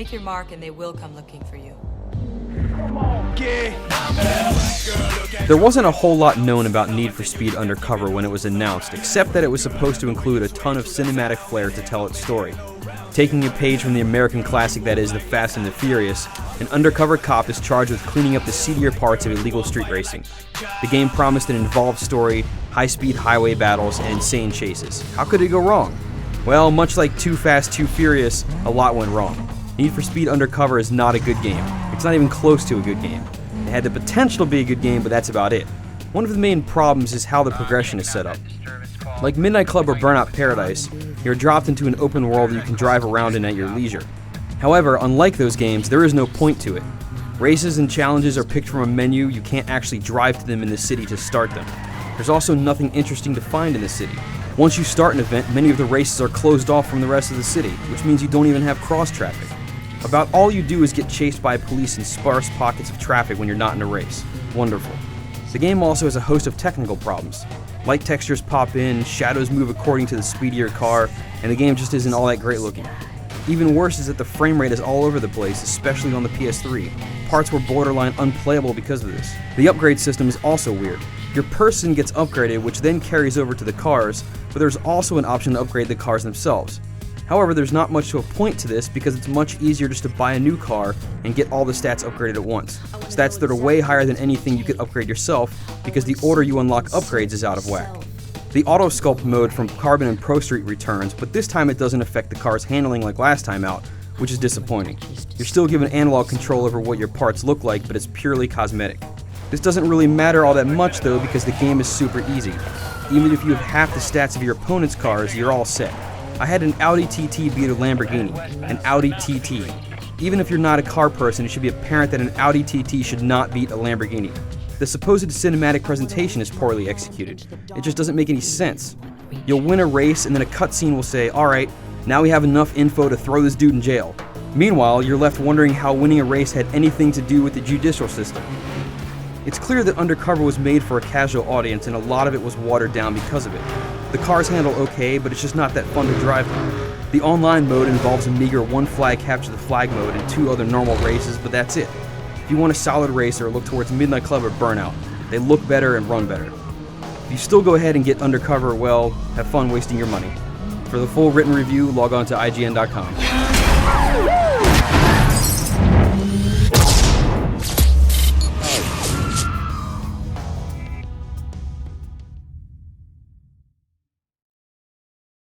Make your mark and they will come looking for you. There wasn't a whole lot known about Need for Speed Undercover when it was announced, except that it was supposed to include a ton of cinematic flair to tell its story. Taking a page from the American classic that is The Fast and the Furious, an undercover cop is charged with cleaning up the seedier parts of illegal street racing. The game promised an involved story, high-speed highway battles, and insane chases. How could it go wrong? Well, much like Too Fast, Too Furious, a lot went wrong. Need for Speed Undercover is not a good game. It's not even close to a good game. It had the potential to be a good game, but that's about it. One of the main problems is how the progression is set up. Like Midnight Club or Burnout Paradise, you're dropped into an open world that you can drive around in at your leisure. However, unlike those games, there is no point to it. Races and challenges are picked from a menu, you can't actually drive to them in the city to start them. There's also nothing interesting to find in the city. Once you start an event, many of the races are closed off from the rest of the city, which means you don't even have cross-traffic. About all you do is get chased by police in sparse pockets of traffic when you're not in a race. Wonderful. The game also has a host of technical problems. Light textures pop in, shadows move according to the speed of your car, and the game just isn't all that great looking. Even worse is that the frame rate is all over the place, especially on the PS3. Parts were borderline unplayable because of this. The upgrade system is also weird. Your person gets upgraded, which then carries over to the cars, but there's also an option to upgrade the cars themselves. However, there's not much to a point to this because it's much easier just to buy a new car and get all the stats upgraded at once. Stats that are way higher than anything you could upgrade yourself because the order you unlock upgrades is out of whack. The auto sculpt mode from Carbon and Pro Street returns, but this time it doesn't affect the car's handling like last time out, which is disappointing. You're still given analog control over what your parts look like, but it's purely cosmetic. This doesn't really matter all that much though because the game is super easy. Even if you have half the stats of your opponent's cars, you're all set. I had an Audi TT beat a Lamborghini, an Audi TT. Even if you're not a car person, it should be apparent that an Audi TT should not beat a Lamborghini. The supposed cinematic presentation is poorly executed. It just doesn't make any sense. You'll win a race and then a cutscene will say, alright, now we have enough info to throw this dude in jail. Meanwhile, you're left wondering how winning a race had anything to do with the judicial system. It's clear that Undercover was made for a casual audience and a lot of it was watered down because of it. The cars handle okay, but it's just not that fun to drive them. The online mode involves a meager one flag capture the flag mode and 2 other normal races, but that's it. If you want a solid racer, look towards Midnight Club or Burnout. They look better and run better. If you still go ahead and get Undercover, well, have fun wasting your money. For the full written review, log on to IGN.com.